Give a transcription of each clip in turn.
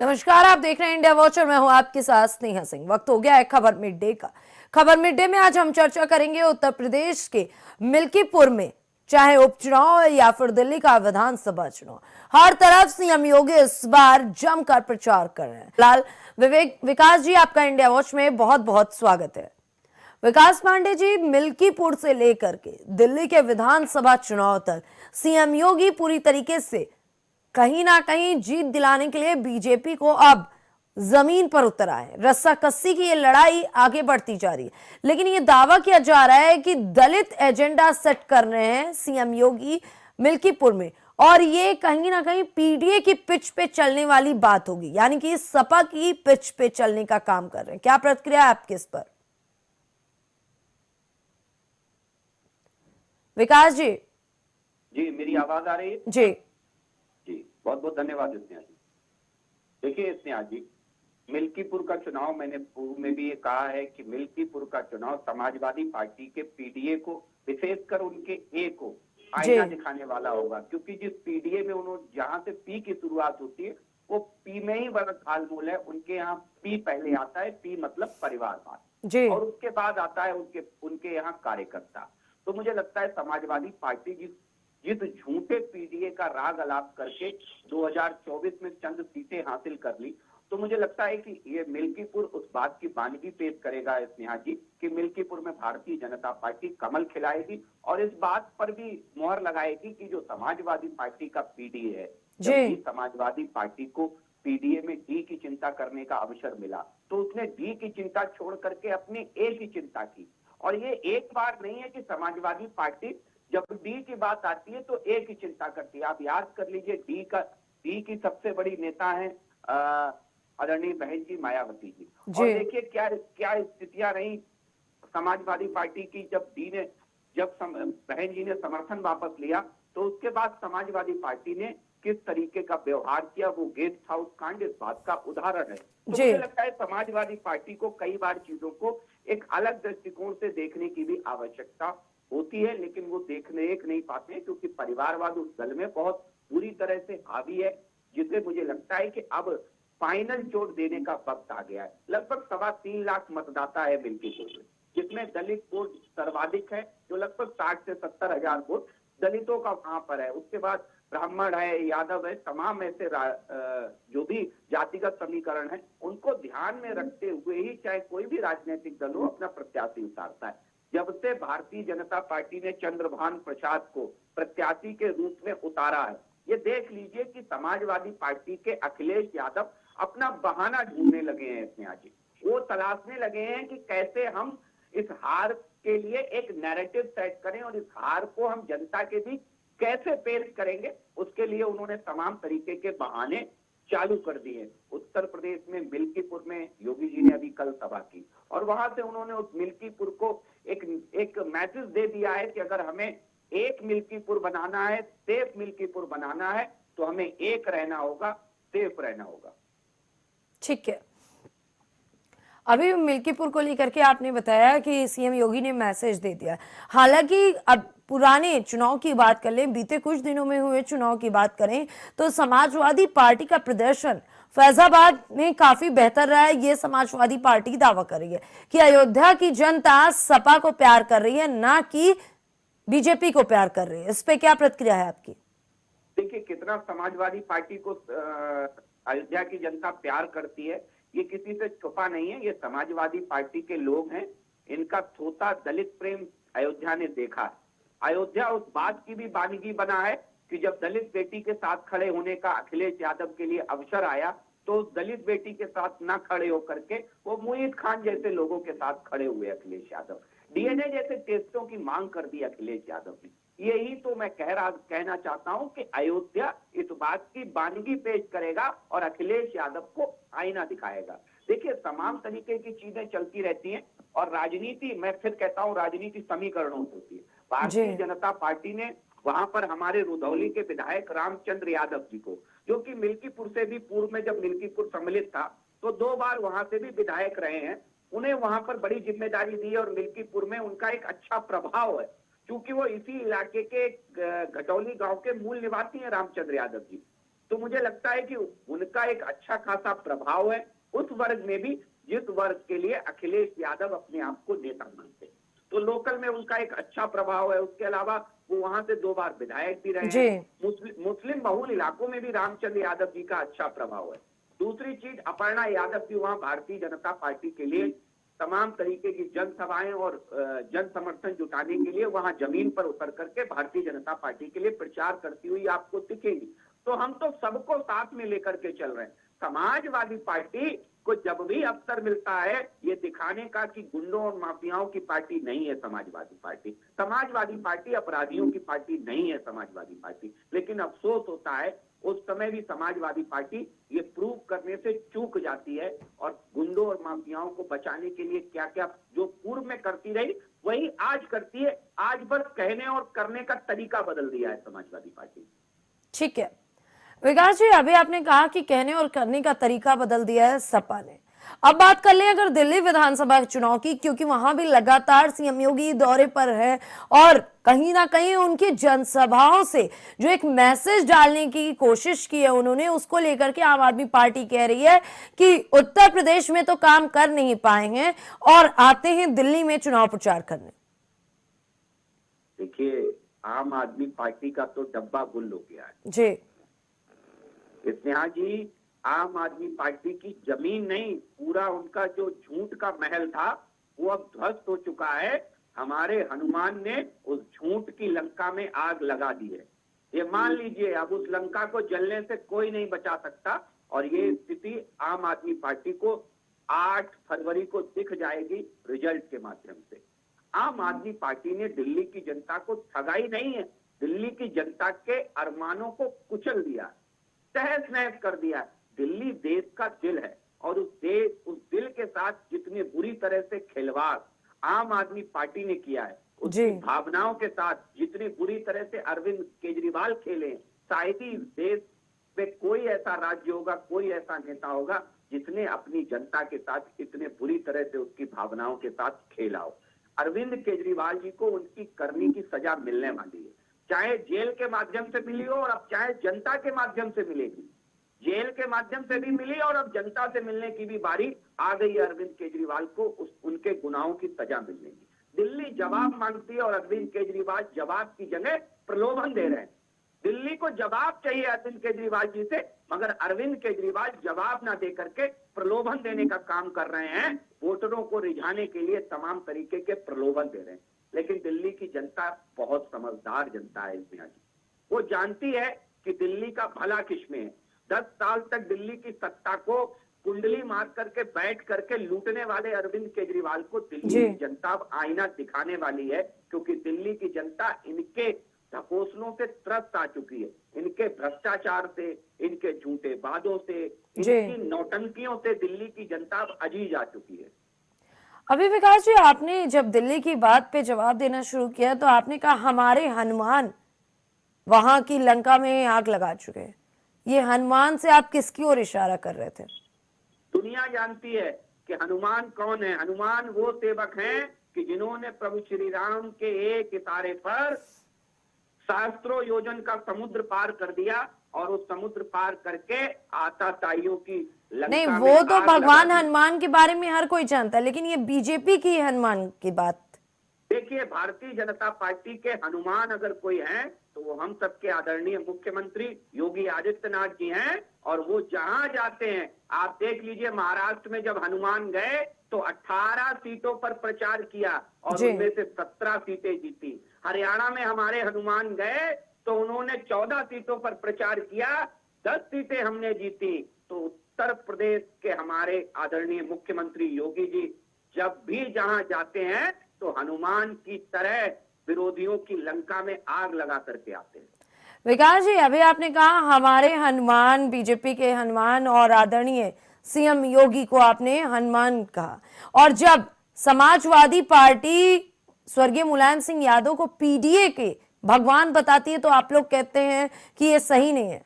नमस्कार, आप देख रहे हैं इंडिया वॉच और मैं हूं आपके साथ स्नेहा सिंह। वक्त हो गया है खबर मिड डे का। खबर मिड डे में आज हम चर्चा करेंगे उत्तर प्रदेश के मिल्कीपुर में चाहे उपचुनाव या फिर दिल्ली का विधानसभा चुनाव, हर तरफ सीएम योगी इस बार जमकर प्रचार कर रहे हैं। फिलहाल विकास जी, आपका इंडिया वॉच में बहुत बहुत स्वागत है। विकास पांडे जी, मिल्कीपुर से लेकर के दिल्ली के विधानसभा चुनाव तक सीएम योगी पूरी तरीके से कहीं ना कहीं जीत दिलाने के लिए बीजेपी को अब जमीन पर उतर आए। रस्सा कस्सी की ये लड़ाई आगे बढ़ती जा रही है, लेकिन ये दावा किया जा रहा है कि दलित एजेंडा सेट कर रहे हैं सीएम योगी मिल्कीपुर में, और ये कहीं ना कहीं पीडीए की पिच पे चलने वाली बात होगी, यानी कि सपा की पिच पे चलने का काम कर रहे हैं। क्या प्रतिक्रिया है आपकी इस पर विकास जी? जी, मेरी आवाज आ रही है? जी जी, बहुत बहुत धन्यवाद स्नेहा जी। देखिए स्नेहा जी, मिल्कीपुर का चुनाव, मैंने पूर्व में भी ये कहा है कि मिल्कीपुर का चुनाव समाजवादी पार्टी के पीडीए को, विशेषकर उनके ए को आईना दिखाने वाला होगा, क्योंकि जिस पीडीए में उन्होंने जहां से पी की शुरुआत होती है वो पी में ही बड़ा तालमोल है। उनके यहाँ पी पहले आता है, पी मतलब परिवारवाद, और उसके बाद आता है उनके यहाँ कार्यकर्ता। तो मुझे लगता है समाजवादी पार्टी जिस झूठे पीडीए का राग अलाप करके 2024 में चंद सीटें हासिल कर ली, तो मुझे लगता है कि ये मिल्कीपुर उस बात की बानगी पेश करेगा स्नेहा जी कि मिल्कीपुर में भारतीय जनता पार्टी कमल खिलाएगी, और इस बात पर भी मोहर लगाएगी कि जो समाजवादी पार्टी का पीडीए है, जब भी समाजवादी पार्टी को पीडीए में डी की चिंता करने का अवसर मिला तो उसने डी की चिंता छोड़ करके अपनी ए की चिंता की। और ये एक बार नहीं है कि समाजवादी पार्टी जब डी की बात आती है तो ए की चिंता करती है। आप याद कर लीजिए, डी की सबसे बड़ी नेता है आदरणीय बहन जी मायावती जी, और देखिए क्या क्या स्थितियां रही समाजवादी पार्टी की। जब बहन जी ने समर्थन वापस लिया तो उसके बाद समाजवादी पार्टी ने किस तरीके का व्यवहार किया, वो गेस्ट हाउस कांड इस बात का उदाहरण है। तो मुझे लगता है समाजवादी पार्टी को कई बार चीजों को एक अलग दृष्टिकोण से देखने की भी आवश्यकता होती है, लेकिन वो देख नहीं पाते हैं, क्योंकि परिवारवाद उस दल में बहुत बुरी तरह से हावी है, जिससे मुझे लगता है कि अब फाइनल चोट देने का वक्त आ गया है। लगभग 3.25 लाख मतदाता है मिल्कीपुर में, जिसमें दलित वोट सर्वाधिक है, जो लगभग 60 से 70 हजार वोट दलितों का वहां पर है। उसके बाद ब्राह्मण है, यादव है, तमाम ऐसे जो भी जातिगत समीकरण है उनको ध्यान में रखते हुए ही चाहे कोई भी राजनीतिक दल हो अपना प्रत्याशी उतारता है। जब से भारतीय जनता पार्टी ने चंद्रभान प्रसाद को प्रत्याशी के रूप में उतारा है, ये देख लीजिए कि समाजवादी पार्टी के अखिलेश यादव अपना बहाना ढूंढने लगे हैं स्नेहा जी। वो तलाशने लगे हैं कि कैसे हम इस हार के लिए एक नैरेटिव सेट करें और इस हार को हम जनता के बीच कैसे पेश करेंगे, उसके लिए उन्होंने तमाम तरीके के बहाने चालू कर दिए। उत्तर प्रदेश में मिल्कीपुर में योगी जी ने अभी कल सभा की, और वहां से उन्होंने उस मिल्कीपुर को एक मैसेज दे दिया है कि अगर हमें एक मिल्कीपुर बनाना है, सेफ मिल्कीपुर बनाना है, तो हमें एक रहना होगा, सेफ रहना होगा। ठीक है, अभी मिल्कीपुर को लेकर के आपने बताया कि सीएम योगी ने मैसेज दे दिया। हालांकि अब पुराने चुनाव की बात कर लें, बीते कुछ दिनों में हुए चुनाव की बात करें तो समाजवादी पार्टी का प्रदर्शन फैजाबाद में काफी बेहतर रहा है। ये समाजवादी पार्टी दावा कर रही है कि अयोध्या की जनता सपा को प्यार कर रही है, ना कि बीजेपी को प्यार कर रही है। इस पे क्या प्रतिक्रिया है आपकी? देखिए, कितना समाजवादी पार्टी को अयोध्या की जनता प्यार करती है ये किसी से छुपा नहीं है। ये समाजवादी पार्टी के लोग हैं, इनका थोथा दलित प्रेम अयोध्या ने देखा है। अयोध्या उस बात की भी बानगी बना है कि जब दलित बेटी के साथ खड़े होने का अखिलेश यादव के लिए अवसर आया तो उस दलित बेटी के साथ ना खड़े होकर के वो मुईद खान जैसे लोगों के साथ खड़े हुए अखिलेश यादव। डीएनए जैसे टेस्टों की मांग कर दी अखिलेश यादव ने। यही तो मैं कहना चाहता हूं कि अयोध्या इस बात की बानगी पेश करेगा और अखिलेश यादव को आईना दिखाएगा। देखिए, तमाम तरीके की चीजें चलती रहती हैं, और राजनीति, मैं फिर कहता हूं, राजनीति समीकरणों से होती है। भारतीय जनता पार्टी ने वहां पर हमारे रुधौली के विधायक रामचंद्र यादव जी को, जो कि मिल्कीपुर से भी पूर्व में जब मिल्कीपुर सम्मिलित था तो 2 बार वहां से भी विधायक रहे हैं, उन्हें वहां पर बड़ी जिम्मेदारी दी और मिल्कीपुर में उनका एक अच्छा प्रभाव है, क्योंकि वो इसी इलाके के घटौली गांव के मूल निवासी हैं रामचंद्र यादव जी। तो मुझे लगता है कि उनका एक अच्छा खासा प्रभाव है उस वर्ग में भी जिस वर्ग के लिए अखिलेश यादव अपने आप को नेता मानते हैं। तो लोकल में उनका एक अच्छा प्रभाव है। उसके अलावा वो वहां से 2 बार विधायक भी रहे जी। हैं। मुस्लिम बहुल इलाकों में भी रामचंद्र यादव जी का अच्छा प्रभाव है। दूसरी चीज, अपर्णा यादव भी वहां भारतीय जनता पार्टी के लिए तमाम तरीके की जनसभाएं और जन समर्थन जुटाने के लिए वहां जमीन पर उतर करके भारतीय जनता पार्टी के लिए प्रचार करती हुई आपको दिखेगी। तो हम तो सबको साथ में लेकर के चल रहे हैं। समाजवादी पार्टी को जब भी अवसर मिलता है ये दिखाने का कि गुंडों और माफियाओं की पार्टी नहीं है समाजवादी पार्टी। समाजवादी पार्टी अपराधियों की पार्टी नहीं है समाजवादी पार्टी। लेकिन अफसोस होता है उस समय भी समाजवादी पार्टी ये प्रूव करने से चूक जाती है और गुंडों और माफियाओं को बचाने के लिए क्या क्या जो पूर्व में करती रही वही आज करती है। आज बस कहने और करने का तरीका बदल दिया है समाजवादी पार्टी। ठीक है विकास जी, अभी आपने कहा कि कहने और करने का तरीका बदल दिया है सपा ने। अब बात कर लें अगर दिल्ली विधानसभा चुनाव की, क्योंकि वहां भी लगातार सीएम योगी दौरे पर है और कहीं ना कहीं उनकी जनसभाओं से जो एक मैसेज डालने की कोशिश की है उन्होंने, उसको लेकर के आम आदमी पार्टी कह रही है कि उत्तर प्रदेश में तो काम कर नहीं पाए हैं और आते हैं दिल्ली में चुनाव प्रचार करने। देखिए, आम आदमी पार्टी का तो डब्बा गुल हो गया है जी। स्नेहा जी। आम आदमी पार्टी की जमीन नहीं, पूरा उनका जो झूठ का महल था वो अब ध्वस्त हो चुका है। हमारे हनुमान ने उस झूठ की लंका में आग लगा दी है। ये मान लीजिए अब उस लंका को जलने से कोई नहीं बचा सकता और ये स्थिति आम आदमी पार्टी को 8 फरवरी को दिख जाएगी रिजल्ट के माध्यम से। आम आदमी पार्टी ने दिल्ली की जनता को ठगाई नहीं है, दिल्ली की जनता के अरमानों को कुचल दिया, तहस नहस कर दिया। दिल्ली देश का दिल है और उस दिल के साथ जितनी बुरी तरह से खिलवाड़ आम आदमी पार्टी ने किया है, उसकी भावनाओं के साथ जितनी बुरी तरह से अरविंद केजरीवाल खेले, शायद ही देश में कोई ऐसा राज्य होगा, कोई ऐसा नेता होगा जिसने अपनी जनता के साथ इतने बुरी तरह से उसकी भावनाओं के साथ खेला हो। अरविंद केजरीवाल जी को उनकी करनी की सजा मिलने वाली है, चाहे जेल के माध्यम से मिली हो और अब चाहे जनता के माध्यम से मिलेगी। जेल के माध्यम से भी मिली और अब जनता से मिलने की भी बारी आ गई है अरविंद केजरीवाल को उनके गुनाहों की सजा मिलने की। दिल्ली जवाब मांगती है और अरविंद केजरीवाल जवाब की जगह प्रलोभन दे रहे हैं। दिल्ली को जवाब चाहिए अरविंद केजरीवाल जी से, मगर अरविंद केजरीवाल जवाब ना दे करके प्रलोभन देने का काम कर रहे हैं। वोटरों को रिझाने के लिए तमाम तरीके के प्रलोभन दे रहे हैं। लेकिन दिल्ली की जनता बहुत समझदार जनता है इसमें। वो जानती है कि दिल्ली का भला किसमें है। 10 साल तक दिल्ली की सत्ता को कुंडली मार करके बैठ करके लूटने वाले अरविंद केजरीवाल को दिल्ली की जनता अब आईना दिखाने वाली है, क्योंकि दिल्ली की जनता इनके ढकोसलों से त्रस्त आ चुकी है। इनके भ्रष्टाचार से, इनके झूठे वादों से, इनकी नौटंकियों से दिल्ली की जनता अब अजीज आ चुकी है। अभी विकास जी, आपने जब दिल्ली की बात पे जवाब देना शुरू किया तो आपने कहा हमारे हनुमान वहां की लंका में आग लगा चुके हैं। ये हनुमान से आप किसकी ओर इशारा कर रहे थे? दुनिया जानती है कि हनुमान कौन है। हनुमान वो सेवक हैं कि जिन्होंने प्रभु श्री राम के एक इशारे पर सहस्त्रों योजन का समुद्र पार कर दिया और उस समुद्र पार करके आताताइयों की लंका नहीं, में वो तो आग भगवान लगा दी। हनुमान के बारे में हर कोई जानता है, लेकिन ये बीजेपी की हनुमान की बात। देखिए, भारतीय जनता पार्टी के हनुमान अगर कोई हैं तो वो हम सबके आदरणीय मुख्यमंत्री योगी आदित्यनाथ जी हैं। और वो जहां जाते हैं, आप देख लीजिए, महाराष्ट्र में जब हनुमान गए तो 18 सीटों पर प्रचार किया और उनमें से 17 सीटें जीती। हरियाणा में हमारे हनुमान गए तो उन्होंने 14 सीटों पर प्रचार किया, 10 सीटें हमने जीती। तो उत्तर प्रदेश के हमारे आदरणीय मुख्यमंत्री योगी जी जब भी जहां जाते हैं तो हनुमान की तरह विरोधियों की लंका में आग लगा करके आते हैं। विकास जी, अभी आपने कहा हमारे हनुमान, बीजेपी के हनुमान, और आदरणीय सीएम योगी को आपने हनुमान कहा, और जब समाजवादी पार्टी स्वर्गीय मुलायम सिंह यादव को पीडीए के भगवान बताती है तो आप लोग कहते हैं कि ये सही नहीं है।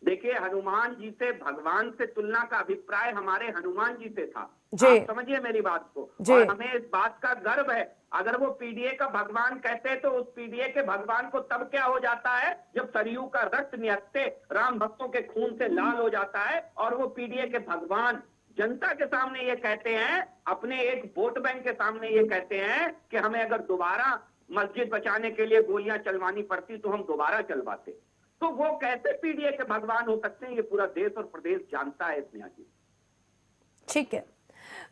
देखिए, हनुमान जी से भगवान से तुलना का अभिप्राय हमारे हनुमान जी से था। आप समझिए मेरी बात को। और हमें इस बात का गर्व है, अगर वो पीडीए का भगवान कहते तो उस पीडीए के भगवान को तब क्या हो जाता है जब सरयू का रक्त निहत्ते राम भक्तों के खून से लाल हो जाता है और वो पीडीए के भगवान जनता के सामने ये कहते हैं, अपने एक वोट बैंक के सामने ये कहते हैं कि हमें अगर दोबारा मस्जिद बचाने के लिए गोलियां चलवानी पड़ती तो हम दोबारा चलवाते। तो वो कैसे पीडीए के भगवान हो सकते हैं, ये पूरा देश और प्रदेश जानता है स्नेहा जी। ठीक है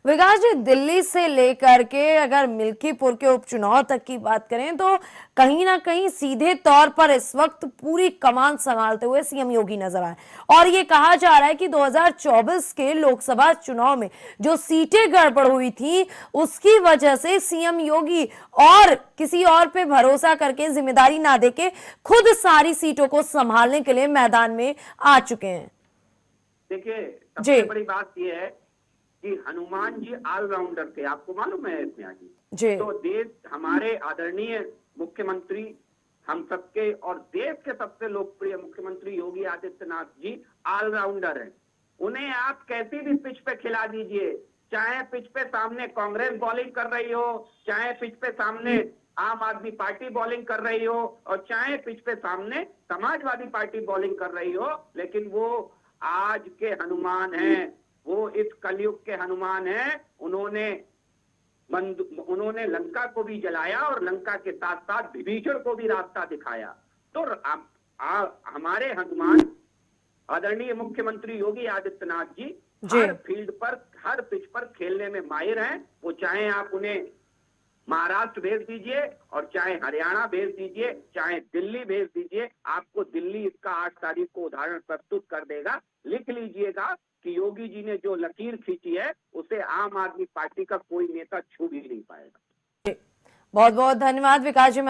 विकास जी, दिल्ली से लेकर के अगर मिल्कीपुर के उपचुनाव तक की बात करें तो कहीं ना कहीं सीधे तौर पर इस वक्त पूरी कमान संभालते हुए सीएम योगी नजर आए और ये कहा जा रहा है कि 2024 के लोकसभा चुनाव में जो सीटें गड़बड़ हुई थी उसकी वजह से सीएम योगी और किसी और पे भरोसा करके जिम्मेदारी ना देके खुद सारी सीटों को संभालने के लिए मैदान में आ चुके हैं। देखिए सबसे बड़ी बात यह है कि हनुमान जी ऑलराउंडर थे, आपको मालूम है स्नेहा जी। तो देश हमारे आदरणीय मुख्यमंत्री हम सबके और देश के सबसे लोकप्रिय मुख्यमंत्री योगी आदित्यनाथ जी ऑलराउंडर हैं। उन्हें आप कैसी भी पिच पे खिला दीजिए, चाहे पिच पे सामने कांग्रेस बॉलिंग कर रही हो, चाहे पिच पे सामने आम आदमी पार्टी बॉलिंग कर रही हो और चाहे पिच पे सामने समाजवादी पार्टी बॉलिंग कर रही हो, लेकिन वो आज के हनुमान हैं, वो इस कलयुग के हनुमान हैं। उन्होंने लंका को भी जलाया और लंका के साथ साथ विभीषण को भी रास्ता दिखाया। तो हमारे हनुमान आदरणीय मुख्यमंत्री योगी आदित्यनाथ जी हर फील्ड पर, हर पिच पर खेलने में माहिर हैं। वो चाहे आप उन्हें महाराष्ट्र भेज दीजिए और चाहे हरियाणा भेज दीजिए, चाहे दिल्ली भेज दीजिए, आपको दिल्ली इसका 8 तारीख को उदाहरण प्रस्तुत कर देगा। लिख लीजिएगा कि योगी जी ने जो लकीर खींची है उसे आम आदमी पार्टी का कोई नेता छू भी नहीं पाएगा। बहुत बहुत धन्यवाद विकास जी।